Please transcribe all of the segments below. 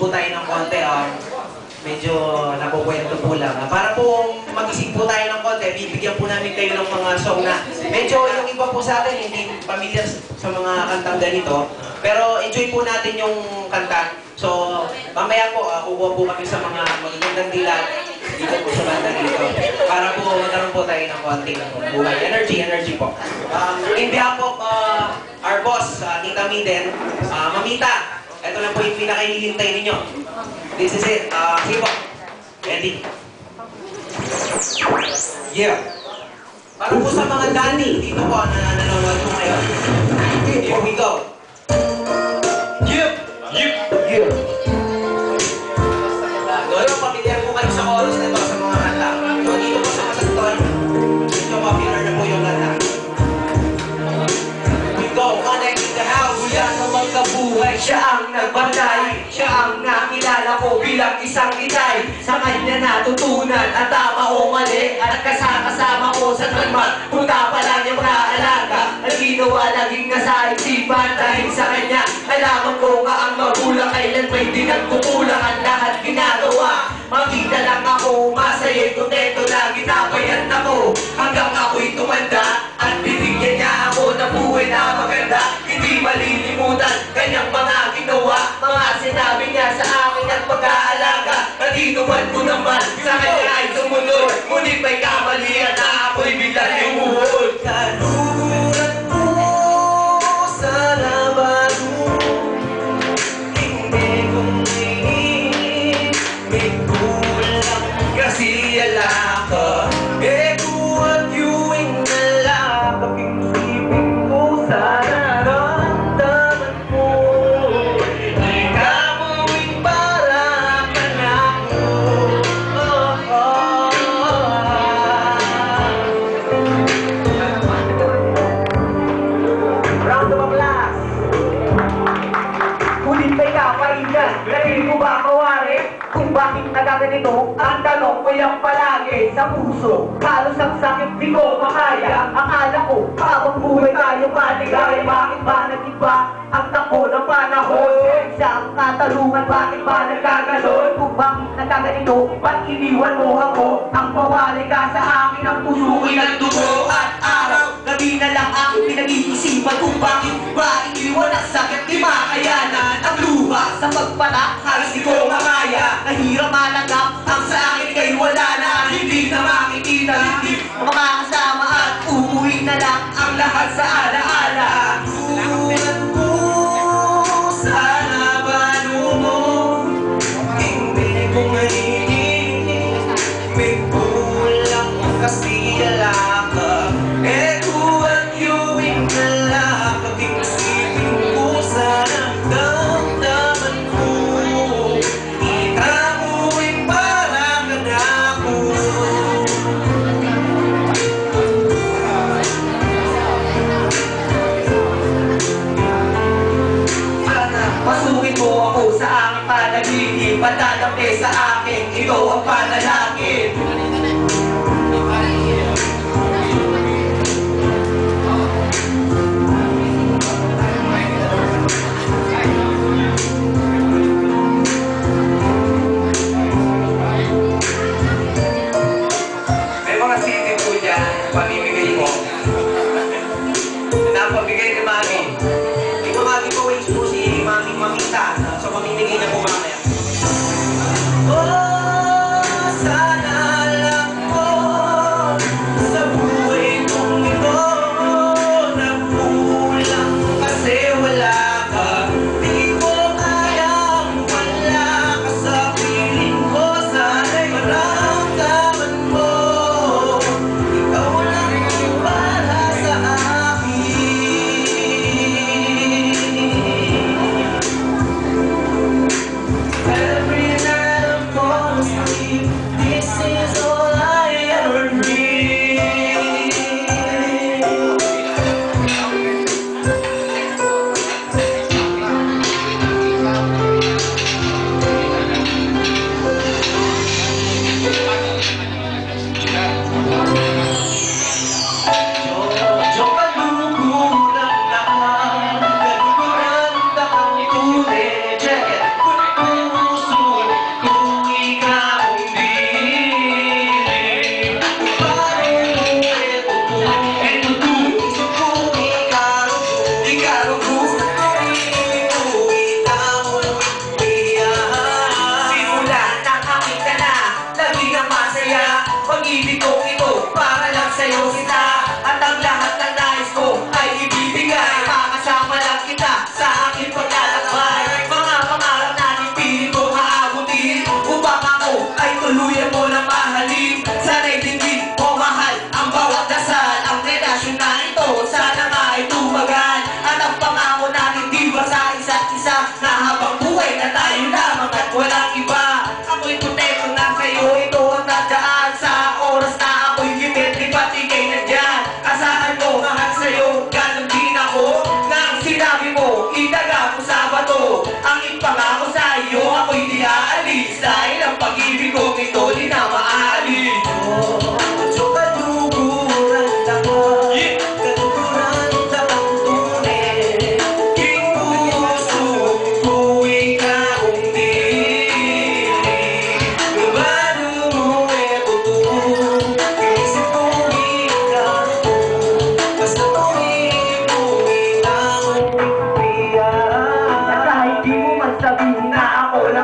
po tayo ng konti. Medyo nakukwento po lang. Para po magising po tayo ng konti, bibigyan po namin kayo ng mga song na medyo yung iba po sa atin, hindi familiar sa mga kantang ganito. Pero enjoy po natin yung kanta. So, mamaya po, kukuha po kami sa mga magagandang dilag dito po sa banda dito. Para po magkaroon po tayo ng konting buhay. Energy po. In behalf of our boss, Tita Miden, Mamita, ito na po yung pinakahihintay ninyo. This is it. Sige po. Ready? Yeah. Para po sa mga Dani, dito po na nanonood po ngayon. Here we go. Doon, pamilyar po kayo sa chorus na ito sa mga kanta. So, dito po sa kasagton, medyo popular na po yung kanta. We go, connect in the house. Mula na magkabuhay, siya ang nagbantay. Siya ang nakilala ko bilang isang itay. Sa kanya natutunan ang tama o mali. At kasama ko sa nagmat, punta pa lang yung kaalaga. Ang ginawa laging nasa isipan. Dahil sa kanya, alaman ko nga ang magulang. Kailan may di nagkukulang ang lahat ginagawa. Makita lang ako, masaya'y kontento na ginabayan ako. Hanggang ako'y tumanda at binigyan niya ako ng buhay na maganda. Hindi malilimutan kanyang mga ginawa, mga sinabi niya sa akin at pag-aalaga. Natinuman ko naman sa kanya ay sumunod. Ngunit may kamalian na ako'y biglang lumuhod. Kaluguran mo sa laban mo, hindi ko may kulang kasi ala ka. Eko at yuwing nalakap yung isipin ko sa nararamdaman mo. Ikaw mo'y para ka na ako. Round of applause. Ngunit may kapainan, dahil ko ba mawari? Kung bakit nagaganito, ang tanong ko yung palagi sa puso. Halos ang sakit di ko makaya. Akala ko, habang buhay tayo maligaya. Bakit ba nag-iba ang takbo ng panahon? Sa ang katalungan, bakit ba nagkaganon? Kung bakit nagkaganito, ba't iniwan mo ako? Ang mawali ka sa akin, ang tusukin ng dugo at araw. Gabi na lang aking pinag-iisipan kung bakit ba iniwan ang sakit di makayanan. Ang luha sa pagpatak, halos di ko makaya. Nahirap malagap, ang sa akin kay wala na. Hindi na makikita, hindi makakasama at uuwi na lang ang lahat sa alaala. Tulad ko sa laban mo, hindi ko mahihiling. May kulang kasi ala ka. Eko at yuwing nalakap yung isipin ko sa nagdamdaman mo. Ikaw mo'y parang ka na ako. Pasukin mo ako sa aking panaginip. Pagtatampi sa akin, ito ang panalangin. May mga CD po dyan, pamimigay ko. Napabigay ni Mami. Ito Mami ko ways po si Mami Mamita. So pamimigay na po mamaya. Oh, sana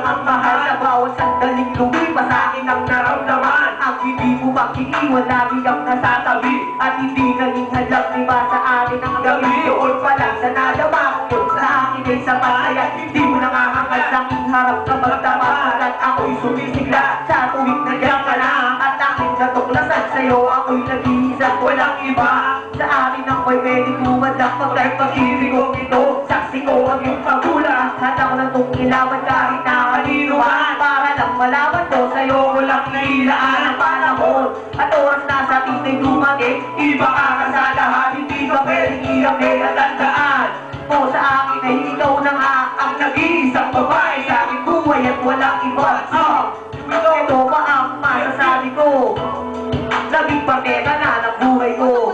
ang mahal na bawat sandaling lumipas sa akin ang naramdaman. Ang hindi mo makiiwan, lagi kang nasatabi at hindi naging halang lima sa akin ang gabi. Doon pa lang sa nadama ko sa akin ay sapat, kaya hindi mo nakakakal sa aking harap kapag tama. At ako'y sumisigla sa tuwing nandiyan ka na, at aking natuklasan sa'yo ako'y nag-iisa, walang iba. Sa akin ang may medikuman lang pag-ibig kong ito. Saksi ko ang iyong pagula at ako na itong ilawan kahit na kanino man. Para lang malaman ko sa'yo walang nailaan ang panahon at oras na sa ating ay dumating. Iba ka ka sa lahat, hindi ka pwedeng iyamin at tandaan mo sa akin ay ikaw na nga ang nag-iisang babae sa aking buhay at walang iba. Ito ba ang masasabi ko? Naging parte ka na ng buhay ko.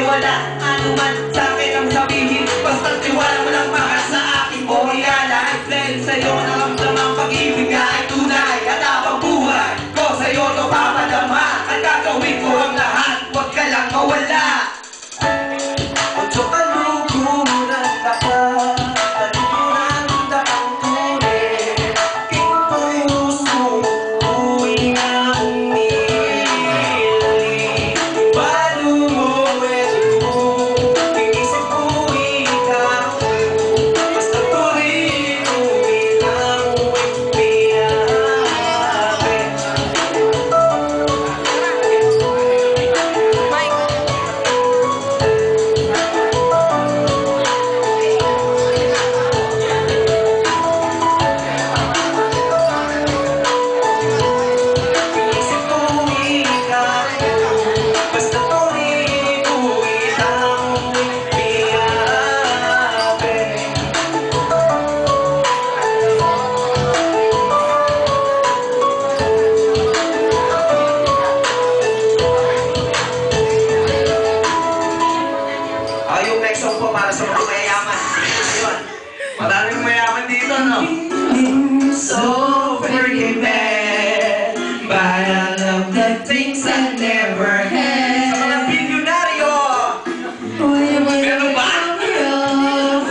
Wala anuman sa akin ang sabihin, basta't tiwala mo lang mahal sa akin mo ilalahad. Dahil sa'yo naramdamang pag-ibig na ay tunay at habang buhay ko sa'yo to papadama at gagawin ko ang lahat, huwag ka lang mawala. Ocho kaluguran ka at tutunan ang tunay aking puso, uwi na umili. Yung next song po para sa mga mayayaman. Ayun. Maraming mayaman dito, no? So freaking bad, but I love the things I never had. Sa mga bilyonaryo! Meron ba?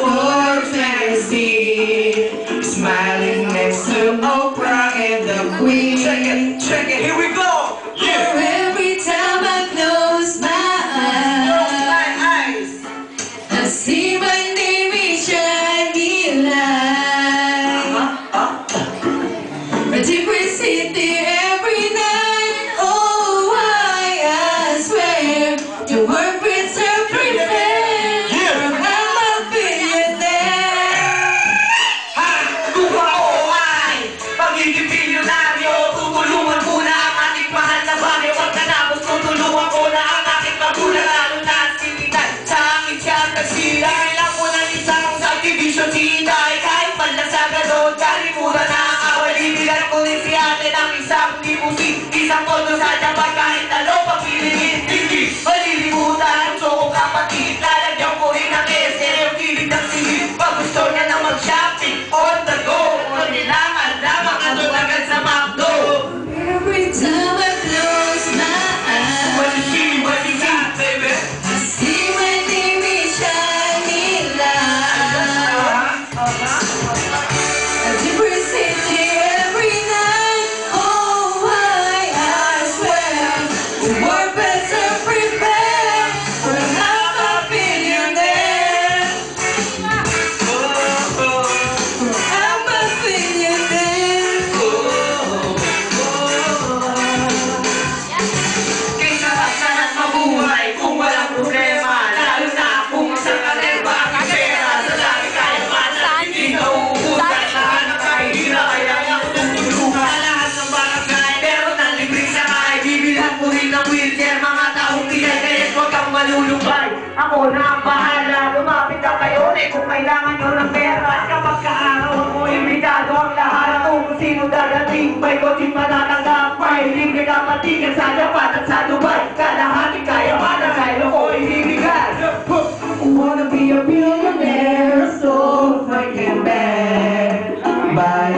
For fantasy, smiling next to Oprah and the Queen. Check it, here we go! Yeah! Every time I close my eyes, I see my name in shining light. A different city every night. Oh, I swear your work is everything. I'm a billionaire. Kung ako ay pagiging bilyonaryo, tutulungan sino darating, may kotseng manatanggap, may libre ka patigan sa Japan at sa Dubai. Kalahati kayamanan ay loko ibibigay. Wanna be a billionaire so fucking bad. Buy